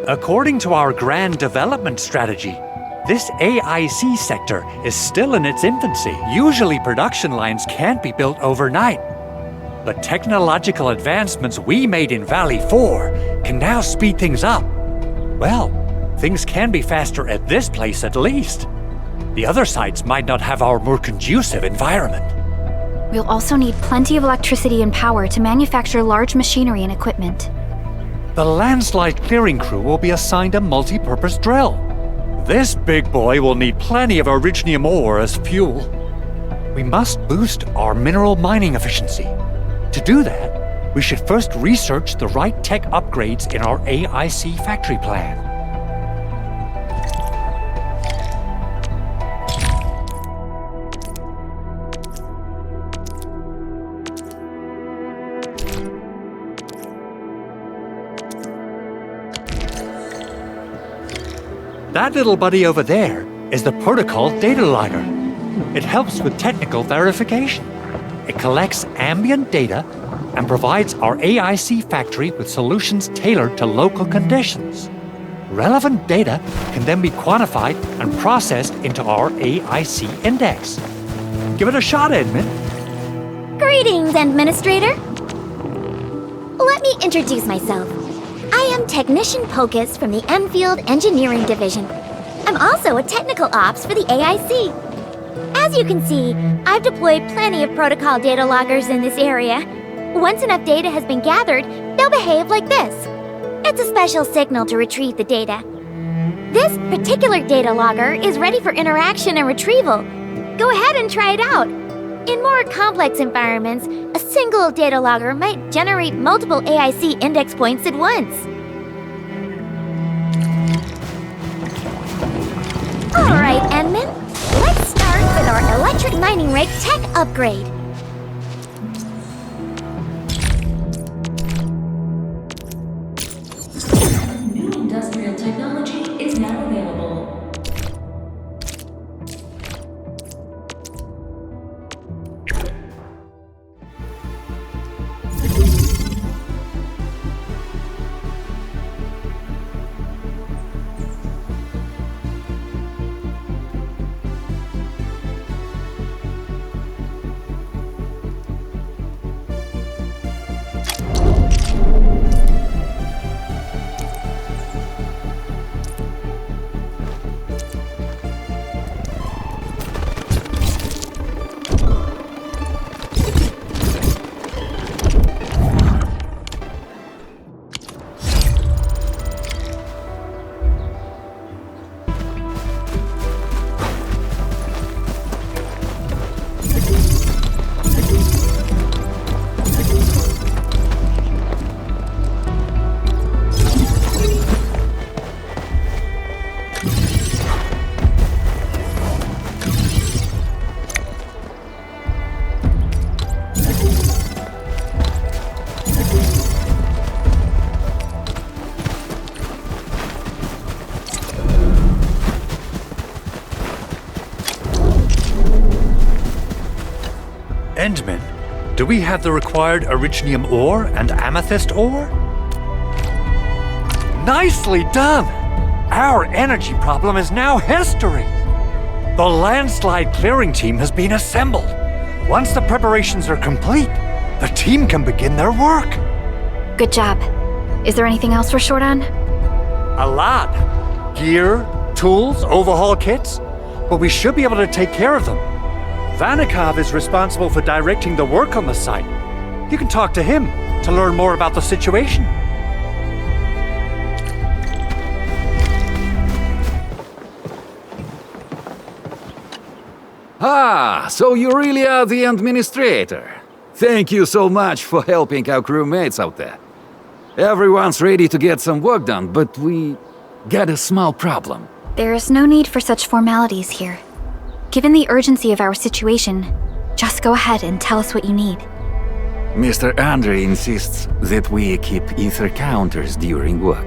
According to our grand development strategy, this AIC sector is still in its infancy. Usually production lines can't be built overnight. But technological advancements we made in Valley 4 can now speed things up. Well, things can be faster at this place at least. The other sites might not have our more conducive environment. We'll also need plenty of electricity and power to manufacture large machinery and equipment. The landslide clearing crew will be assigned a multi-purpose drill. This big boy will need plenty of Originium ore as fuel. We must boost our mineral mining efficiency. To do that, we should first research the right tech upgrades in our AIC factory plan. That little buddy over there is the protocol data logger. It helps with technical verification. It collects ambient data and provides our AIC factory with solutions tailored to local conditions. Relevant data can then be quantified and processed into our AIC index. Give it a shot, Edmund. Greetings, Administrator. Let me introduce myself. I am Technician Pocus from the Endfield Engineering Division. I'm also a Technical Ops for the AIC. As you can see, I've deployed plenty of protocol data loggers in this area. Once enough data has been gathered, they'll behave like this. It's a special signal to retrieve the data. This particular data logger is ready for interaction and retrieval. Go ahead and try it out. In more complex environments, a single data logger might generate multiple AIC index points at once. Alright, Enman. Let's start with our electric mining rig tech upgrade. New industrial technology is now available. Endman, do we have the required Originium ore and amethyst ore? Nicely done! Our energy problem is now history! The landslide clearing team has been assembled. Once the preparations are complete, the team can begin their work. Good job. Is there anything else we're short on? A lot. Gear, tools, overhaul kits. But we should be able to take care of them. Vanikov is responsible for directing the work on the site. You can talk to him to learn more about the situation. Ah, so you really are the administrator. Thank you so much for helping our crewmates out there. Everyone's ready to get some work done, but we got a small problem. There is no need for such formalities here. Given the urgency of our situation, just go ahead and tell us what you need. Mr. Andre insists that we keep ether counters during work.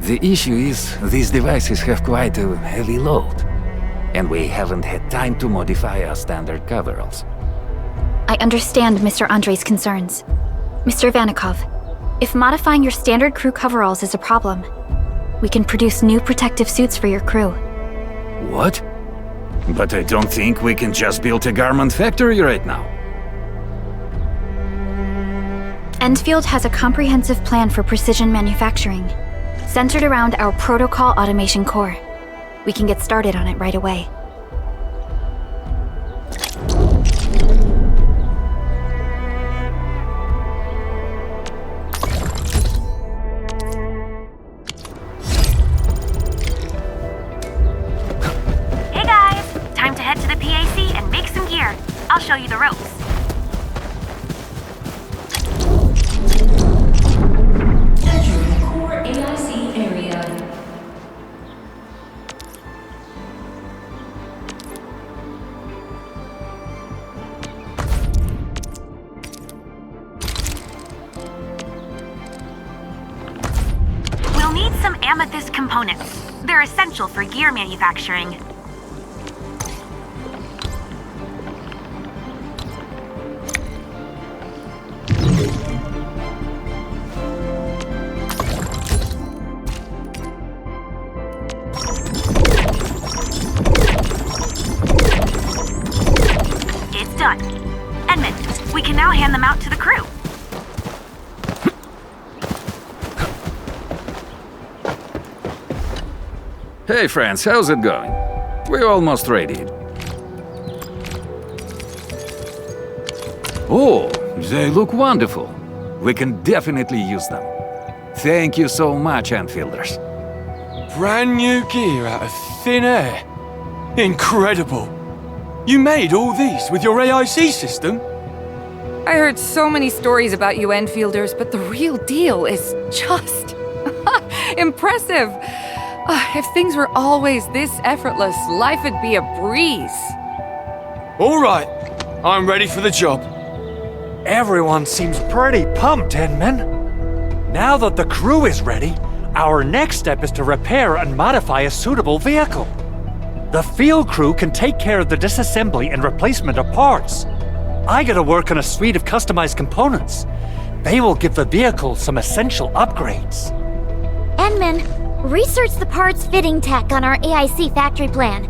The issue is these devices have quite a heavy load, and we haven't had time to modify our standard coveralls. I understand Mr. Andre's concerns. Mr. Vanikov, if modifying your standard crew coveralls is a problem, we can produce new protective suits for your crew. What? But I don't think we can just build a garment factory right now. Endfield has a comprehensive plan for precision manufacturing, centered around our protocol automation core. We can get started on it right away. Hey guys! Time to head to the PAC and make some gear. I'll show you the ropes. Entering the core AIC area. We'll need some amethyst components. They're essential for gear manufacturing. It's done. Edmund, we can now hand them out to the crew. Hey friends, how's it going? We're almost ready. Oh, they look wonderful. We can definitely use them. Thank you so much, Enfielders. Brand new gear out of thin air. Incredible. You made all these with your AIC system? I heard so many stories about you Enfielders, but the real deal is just impressive. If things were always this effortless, life would be a breeze. All right, I'm ready for the job. Everyone seems pretty pumped, Edmund. Now that the crew is ready, our next step is to repair and modify a suitable vehicle. The field crew can take care of the disassembly and replacement of parts. I gotta work on a suite of customized components. They will give the vehicle some essential upgrades. Enman, research the parts fitting tech on our AIC factory plan.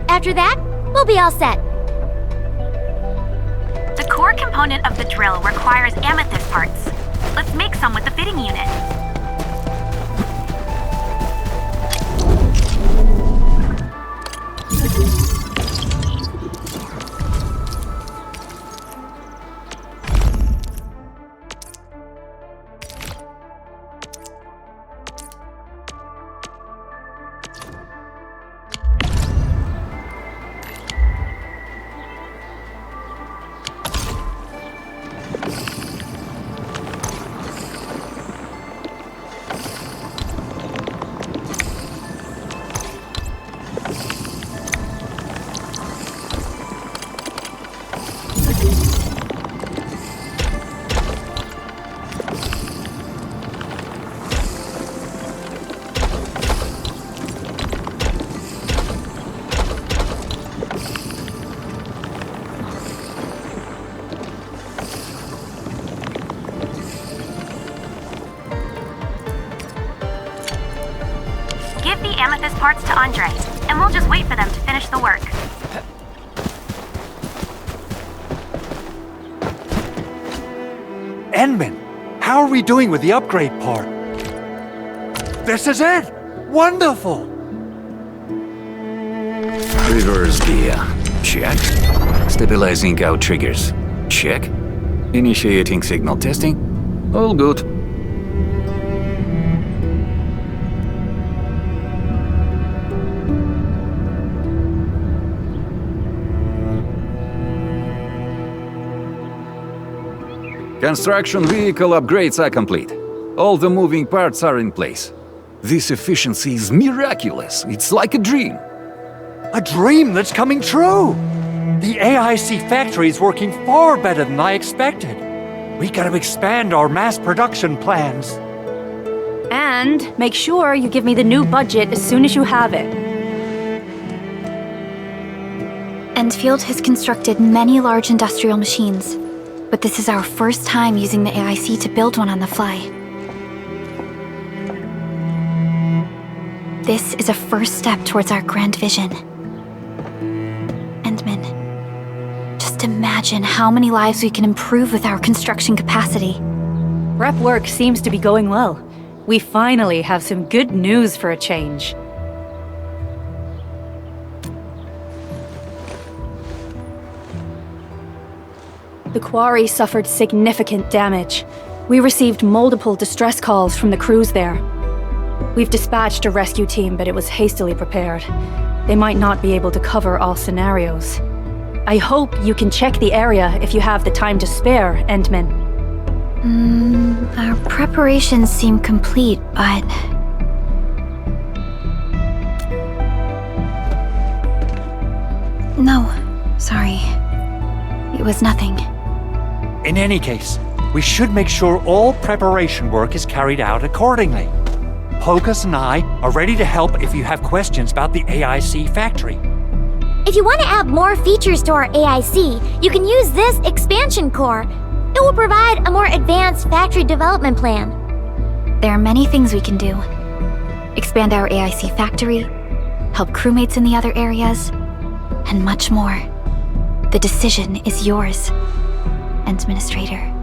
After that, we'll be all set. The core component of the drill requires amethyst parts. Let's make some with the fitting unit. Give the amethyst parts to Andre, and we'll just wait for them to finish the work. Enman, how are we doing with the upgrade part? This is it! Wonderful! Reverse gear. Check. Stabilizing out triggers. Check. Initiating signal testing. All good. Construction vehicle upgrades are complete. All the moving parts are in place. This efficiency is miraculous. It's like a dream. A dream that's coming true! The AIC factory is working far better than I expected. We gotta expand our mass production plans. And make sure you give me the new budget as soon as you have it. Endfield has constructed many large industrial machines, but this is our first time using the AIC to build one on the fly. This is a first step towards our grand vision. Endman, just imagine how many lives we can improve with our construction capacity. Prep work seems to be going well. We finally have some good news for a change. The quarry suffered significant damage. We received multiple distress calls from the crews there. We've dispatched a rescue team, but it was hastily prepared. They might not be able to cover all scenarios. I hope you can check the area if you have the time to spare, Endman. Our preparations seem complete, but... No, sorry. It was nothing. In any case, we should make sure all preparation work is carried out accordingly. Pocus and I are ready to help if you have questions about the AIC factory. If you want to add more features to our AIC, you can use this expansion core. It will provide a more advanced factory development plan. There are many things we can do. Expand our AIC factory, help crewmates in the other areas, and much more. The decision is yours, Administrator.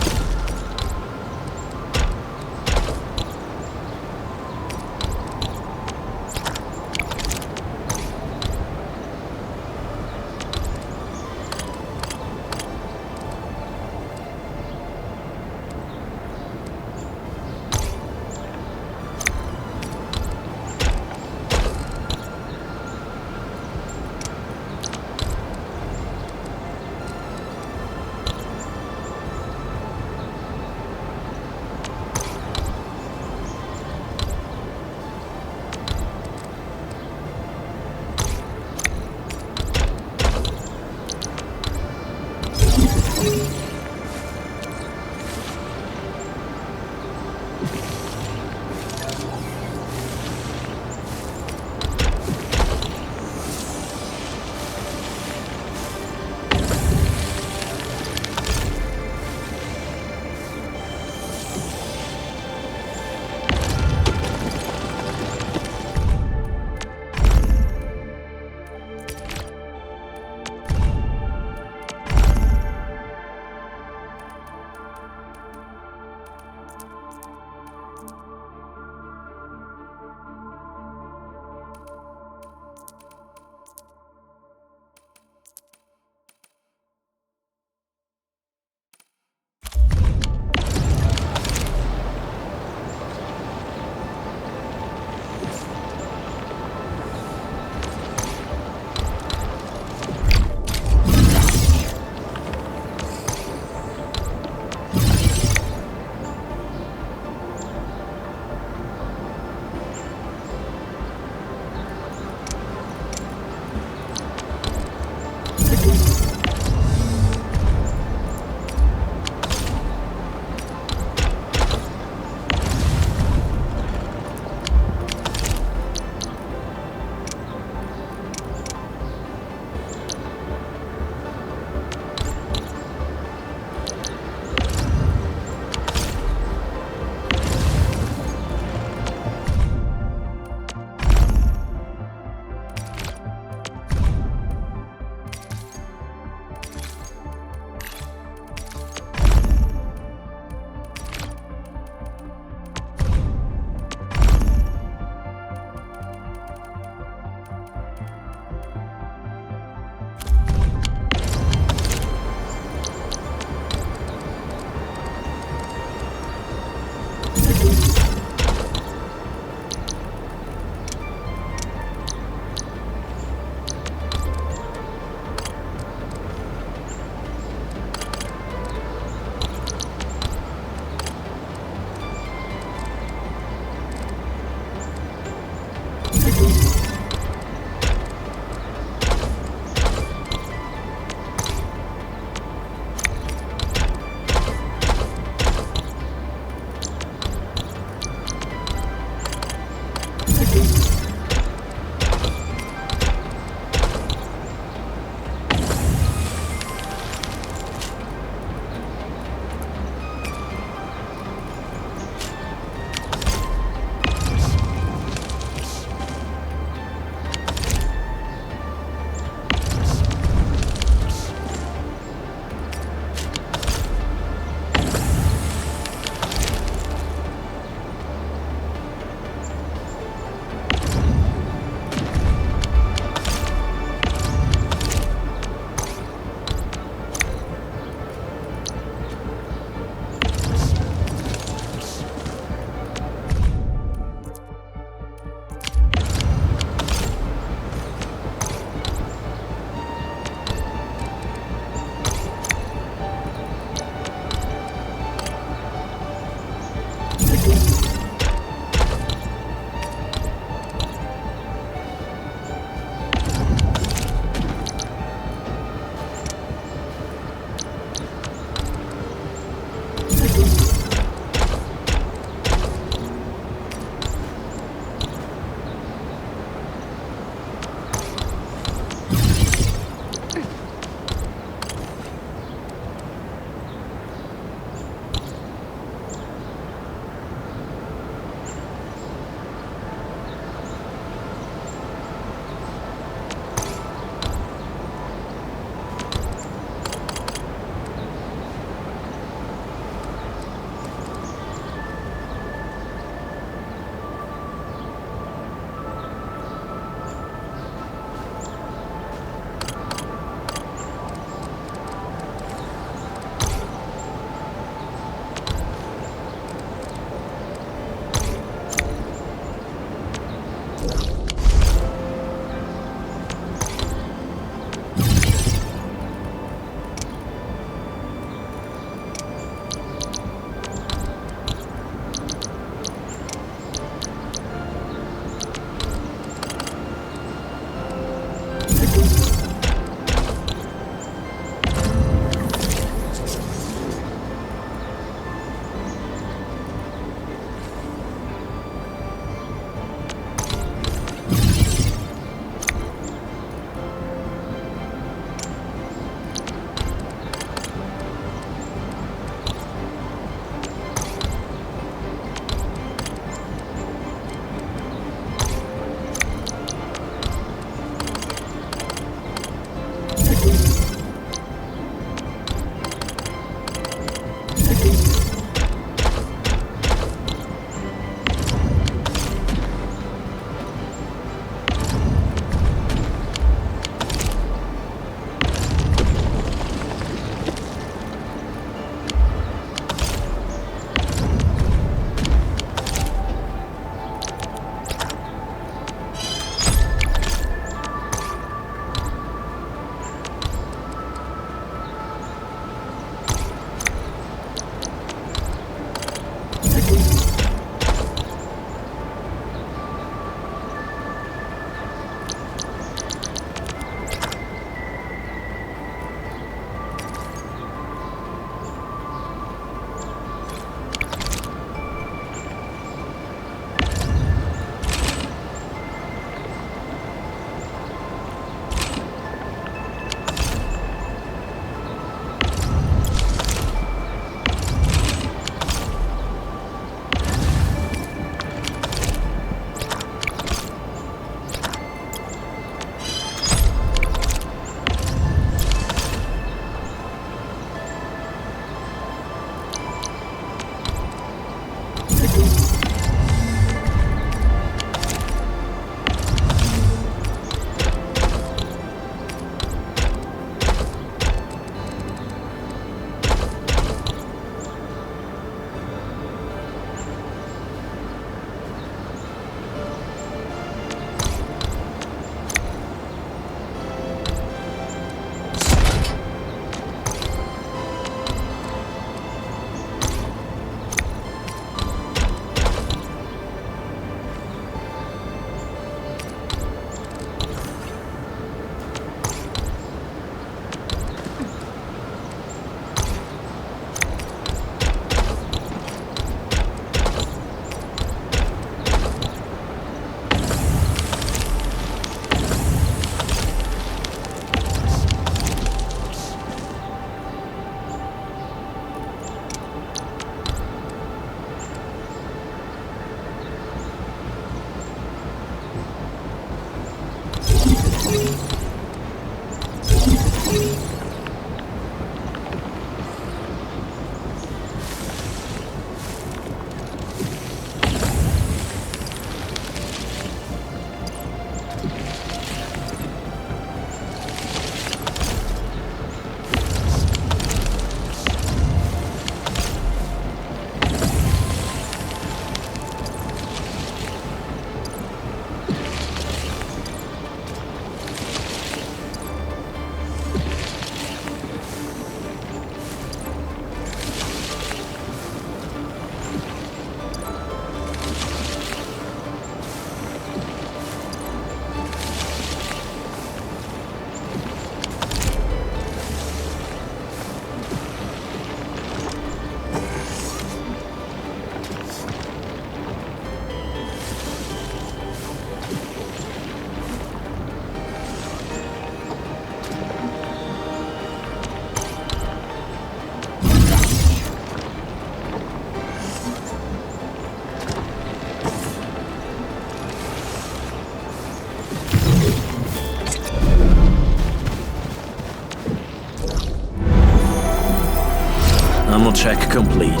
check complete.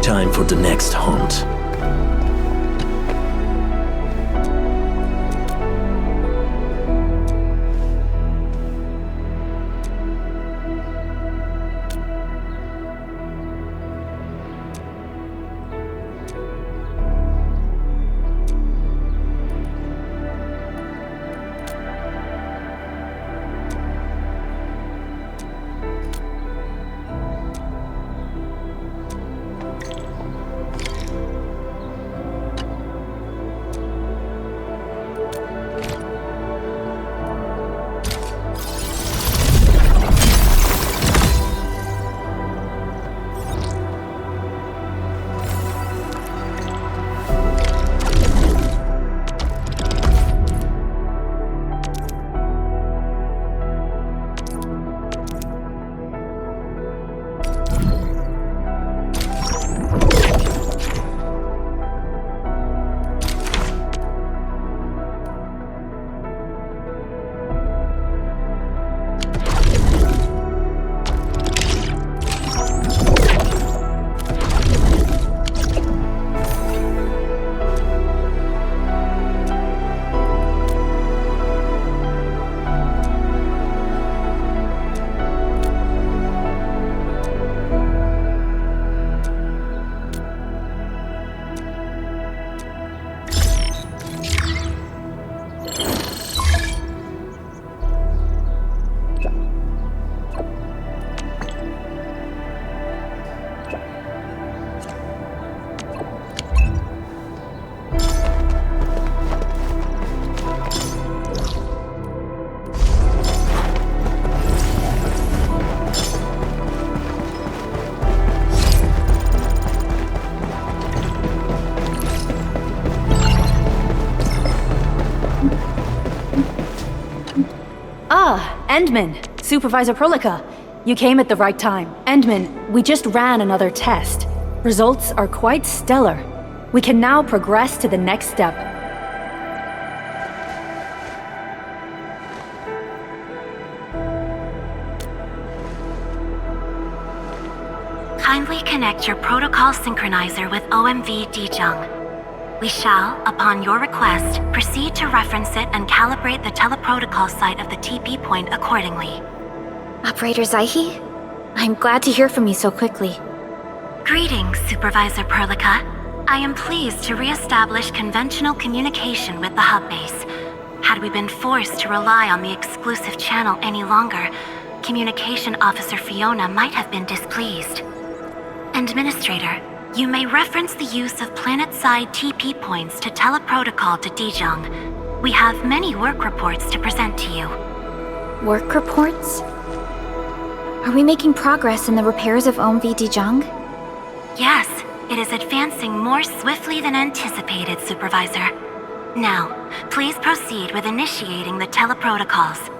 Time for the next hunt. Endman, Supervisor Prolica. You came at the right time. Endman, we just ran another test. Results are quite stellar. We can now progress to the next step. Kindly connect your protocol synchronizer with OMV Dijiang. We shall, upon your request, proceed to reference it and calibrate the teleprotocol site of the TP point accordingly. Operator Zaihi? I'm glad to hear from you so quickly. Greetings, Supervisor Perlica. I am pleased to re-establish conventional communication with the hub base. Had we been forced to rely on the exclusive channel any longer, Communication Officer Fiona might have been displeased. Administrator, you may reference the use of planet-side TP points to teleprotocol to Dijiang. We have many work reports to present to you. Work reports? Are we making progress in the repairs of OMV Dijiang? Yes, it is advancing more swiftly than anticipated, Supervisor. Now, please proceed with initiating the teleprotocols.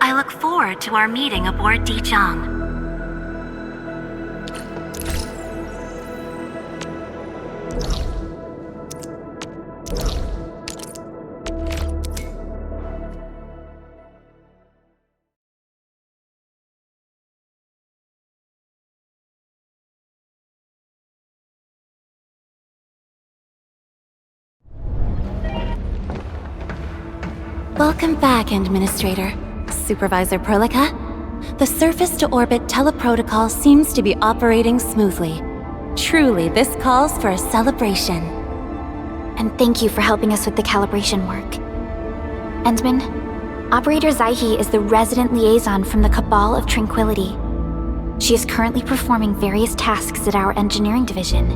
I look forward to our meeting aboard Dijiang. Welcome back, Administrator. Supervisor Perlica. The surface-to-orbit teleprotocol seems to be operating smoothly. Truly, this calls for a celebration. And thank you for helping us with the calibration work. Endman, Operator Zaihi is the resident liaison from the Cabal of Tranquility. She is currently performing various tasks at our engineering division.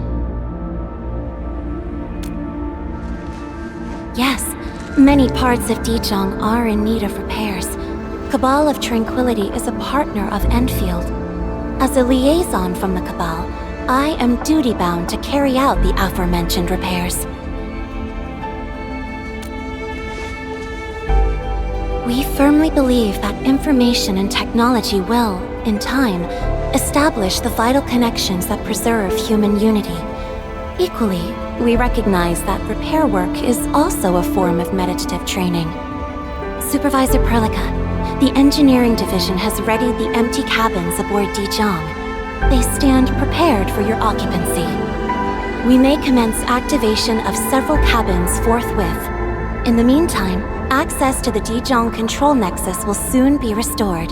Yes, many parts of Dijiang are in need of repairs. Cabal of Tranquility is a partner of Endfield. As a liaison from the Cabal, I am duty-bound to carry out the aforementioned repairs. We firmly believe that information and technology will, in time, establish the vital connections that preserve human unity. Equally, we recognize that repair work is also a form of meditative training. Supervisor Perlica, the engineering division has readied the empty cabins aboard Dijiang. they stand prepared for your occupancy. We may commence activation of several cabins forthwith. In the meantime, access to the Dijiang control nexus will soon be restored.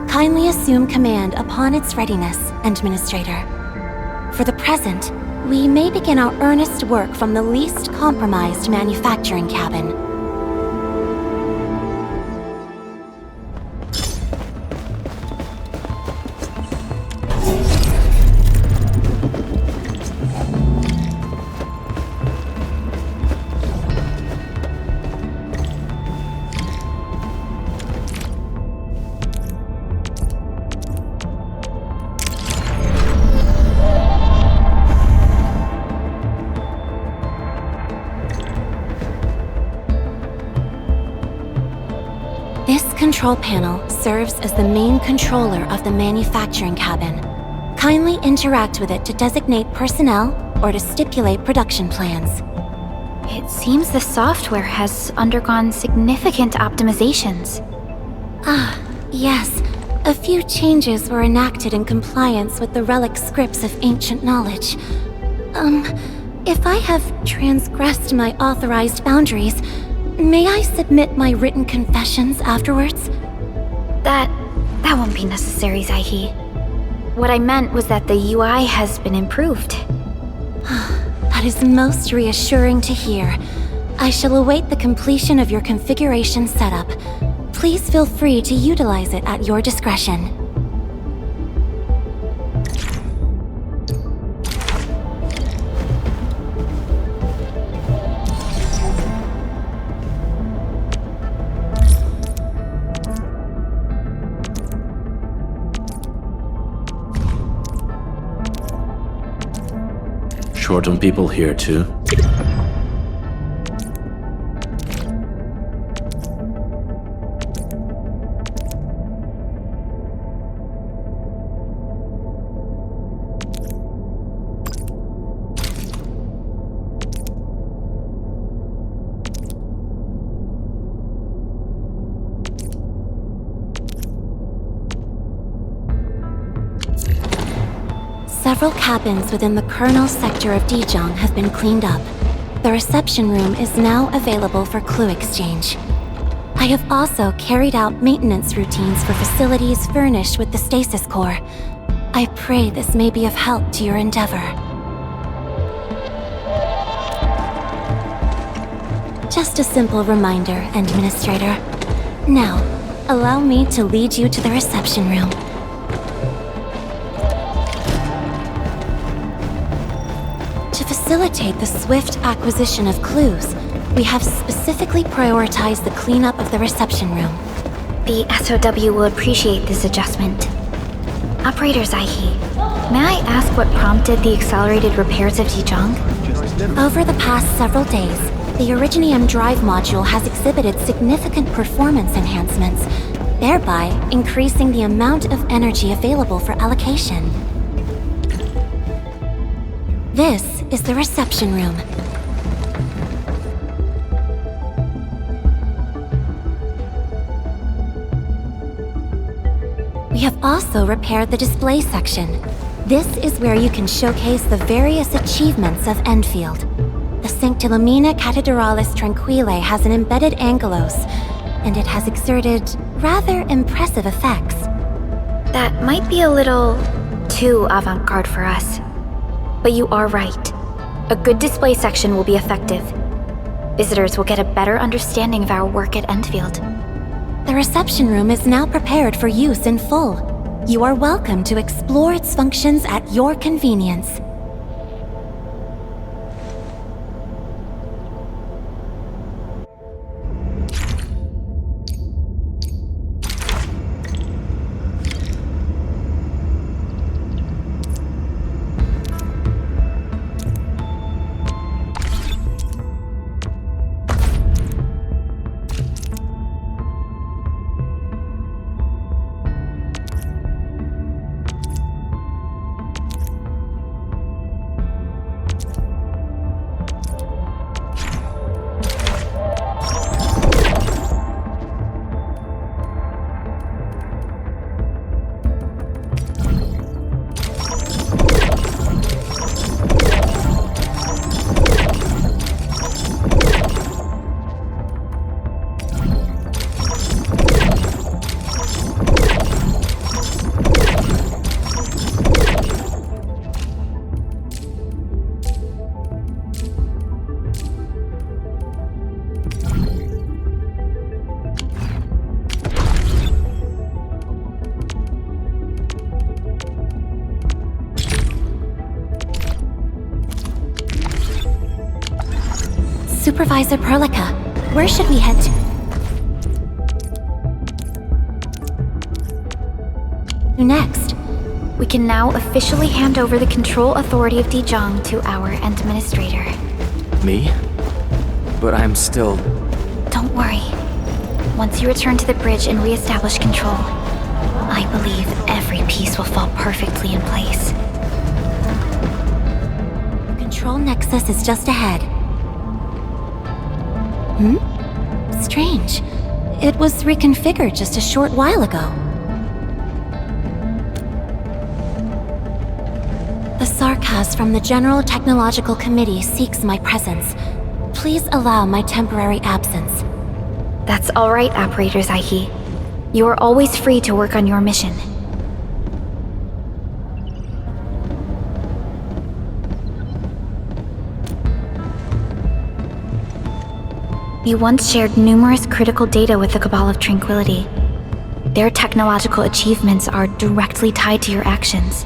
Kindly assume command upon its readiness, Administrator. For the present, we may begin our earnest work from the least compromised manufacturing cabin. Control panel serves as the main controller of the manufacturing cabin. Kindly interact with it to designate personnel or to stipulate production plans. It seems the software has undergone significant optimizations. Ah, yes. A few changes were enacted in compliance with the relic scripts of ancient knowledge. If I have transgressed my authorized boundaries, may I submit my written confessions afterwards? That won't be necessary, Zaihi. What I meant was that the UI has been improved. That is most reassuring to hear. I shall await the completion of your configuration setup. Please feel free to utilize it at your discretion. Short on people here too. Several cabins within the kernel sector of Dijiang have been cleaned up. The reception room is now available for clue exchange. I have also carried out maintenance routines for facilities furnished with the stasis core. I pray this may be of help to your endeavor. Just a simple reminder, Administrator. Now, allow me to lead you to the reception room. To facilitate the swift acquisition of clues, we have specifically prioritized the cleanup of the reception room. The SOW will appreciate this adjustment. Operator Zaihi, may I ask what prompted the accelerated repairs of Dijiang? Over the past several days, the Originium drive module has exhibited significant performance enhancements, thereby increasing the amount of energy available for allocation. This is the reception room. We have also repaired the display section. This is where you can showcase the various achievements of Endfield. The Sanctilumina Cathedralis Tranquille has an embedded angelos, and it has exerted rather impressive effects. That might be a little too avant-garde for us. But you are right. A good display section will be effective. Visitors will get a better understanding of our work at Endfield. The reception room is now prepared for use in full. You are welcome to explore its functions at your convenience. Supervisor Perlica, where should we head to? Next? We can now officially hand over the control authority of Dijiang to our administrator. Me? But I'm still... Don't worry. Once you return to the bridge and re-establish control, I believe every piece will fall perfectly in place. The control nexus is just ahead. Strange. It was reconfigured just a short while ago. The Sarkaz from the General Technological Committee seeks my presence. Please allow my temporary absence. That's all right, Operators Aihi. You are always free to work on your mission. You once shared numerous critical data with the Cabal of Tranquility. Their technological achievements are directly tied to your actions.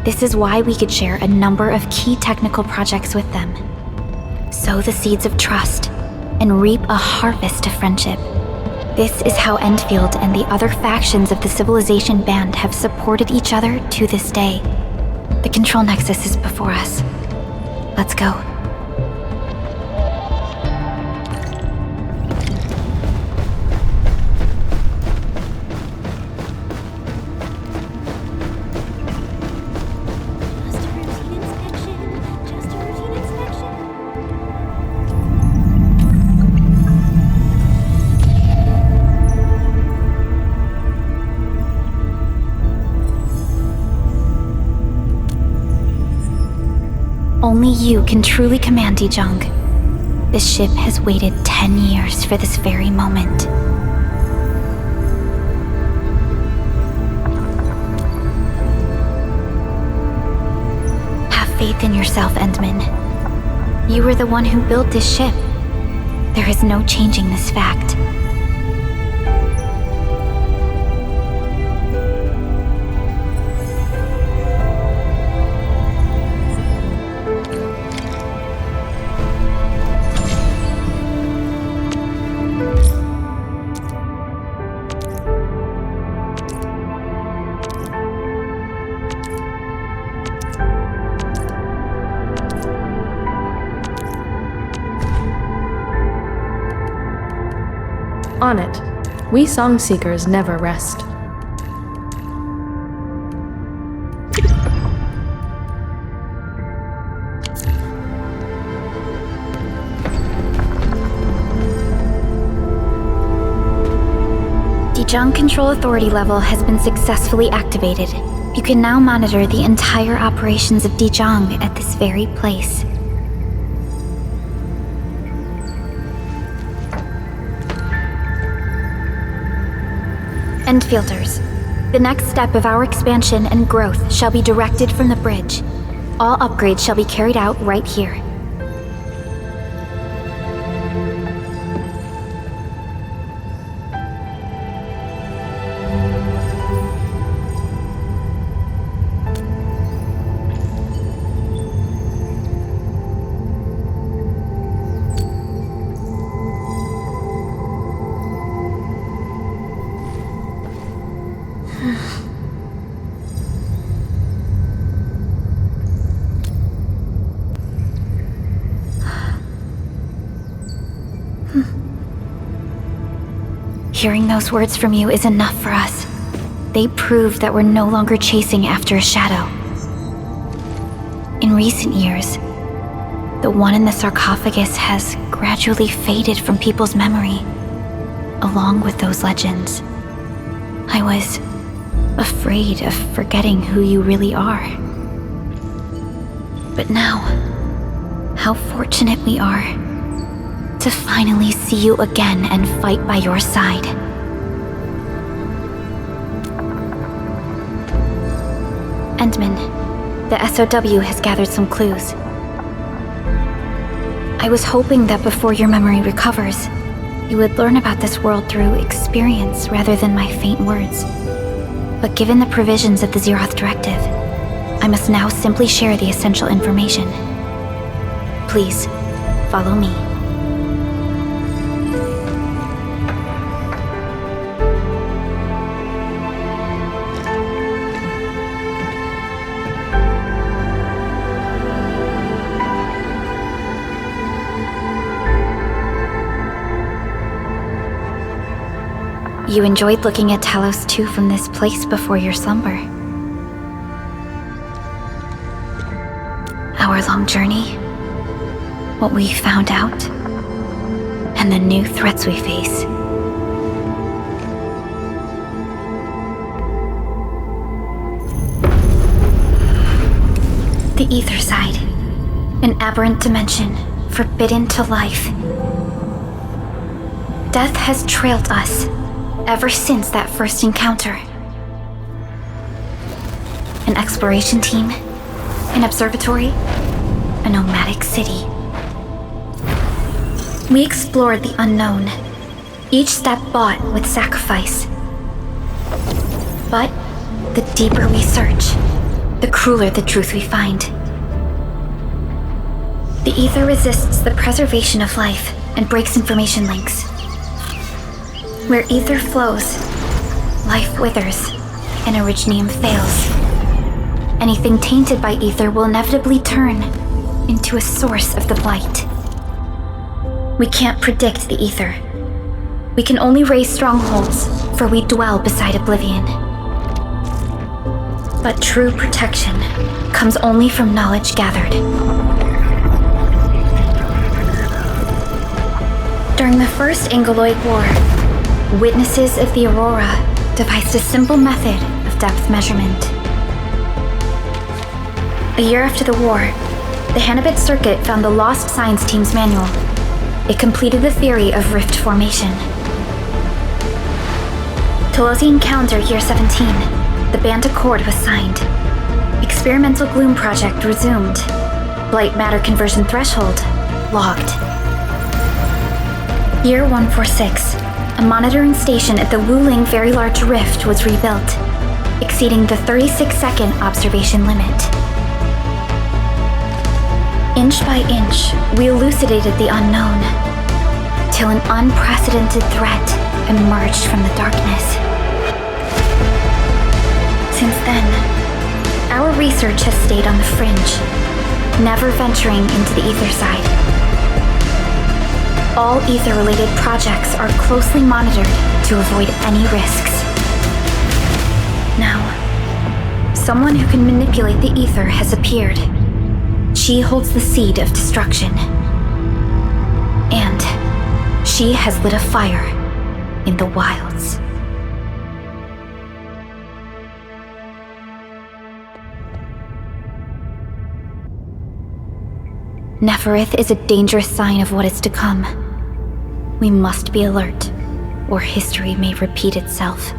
This is why we could share a number of key technical projects with them. Sow the seeds of trust, and reap a harvest of friendship. This is how Endfield and the other factions of the Civilization Band have supported each other to this day. The control nexus is before us. Let's go. Only you can truly command Dijiang. This ship has waited 10 years for this very moment. Have faith in yourself, Endman. You were the one who built this ship. There is no changing this fact. On it, we song seekers never rest. Dijiang Control Authority level has been successfully activated. You can now monitor the entire operations of Dijiang at this very place. Endfielders, the next step of our expansion and growth shall be directed from the bridge. All upgrades shall be carried out right here. Hearing those words from you is enough for us. They prove that we're no longer chasing after a shadow. In recent years, the one in the sarcophagus has gradually faded from people's memory, along with those legends. I was afraid of forgetting who you really are. But now, how fortunate we are to finally see you again and fight by your side. Endman, the SOW has gathered some clues. I was hoping that before your memory recovers, you would learn about this world through experience rather than my faint words. But given the provisions of the Zeroth Directive, I must now simply share the essential information. Please, follow me. You enjoyed looking at Talos 2 from this place before your slumber. Our long journey, what we found out, and the new threats we face. The ether side, an aberrant dimension forbidden to life. Death has trailed us ever since that first encounter. An exploration team, an observatory, a nomadic city. We explored the unknown, each step bought with sacrifice. But the deeper we search, the crueler the truth we find. The ether resists the preservation of life and breaks information links. Where ether flows, life withers, and originium fails. Anything tainted by ether will inevitably turn into a source of the blight. We can't predict the ether. We can only raise strongholds, for we dwell beside oblivion. But true protection comes only from knowledge gathered. During the First Angoloid War, witnesses of the Aurora devised a simple method of depth measurement. A year after the war, the Hannibit Circuit found the Lost Science Team's manual. It completed the theory of rift formation. Tolosi Encounter Year 17, the Band Accord was signed. Experimental Gloom Project resumed. Blight Matter Conversion Threshold logged. Year 146, a monitoring station at the Wuling Very Large Rift was rebuilt, exceeding the 36-second observation limit. Inch by inch, we elucidated the unknown, till an unprecedented threat emerged from the darkness. Since then, our research has stayed on the fringe, never venturing into the ether side. All ether-related projects are closely monitored to avoid any risks. Now, someone who can manipulate the ether has appeared. She holds the seed of destruction. And she has lit a fire in the wilds. Neferith is a dangerous sign of what is to come. We must be alert, or history may repeat itself.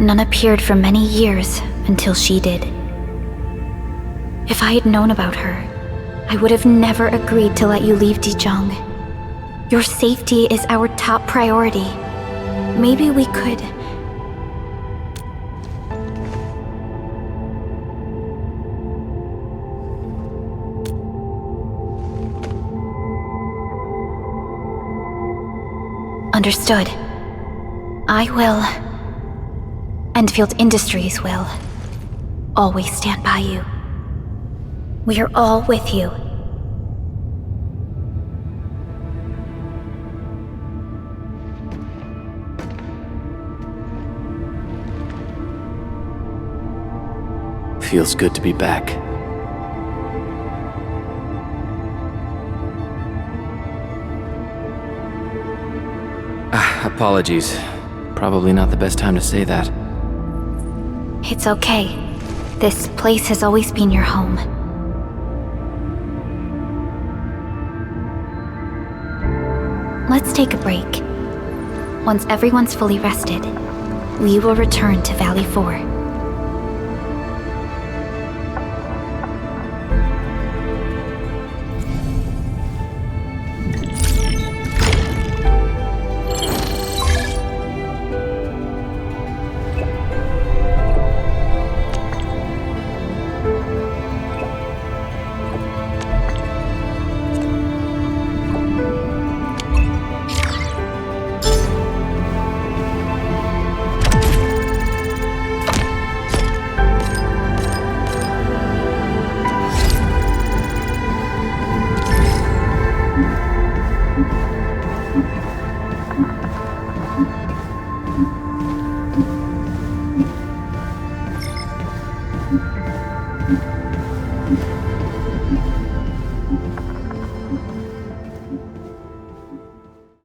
None appeared for many years until she did. If I had known about her, I would have never agreed to let you leave Dijiang. Your safety is our top priority. Maybe we could... Understood. I will. Endfield Industries will. Always stand by you. We are all with you. Feels good to be back. Apologies. Probably not the best time to say that. It's okay. This place has always been your home. Let's take a break. Once everyone's fully rested, we will return to Valley 4.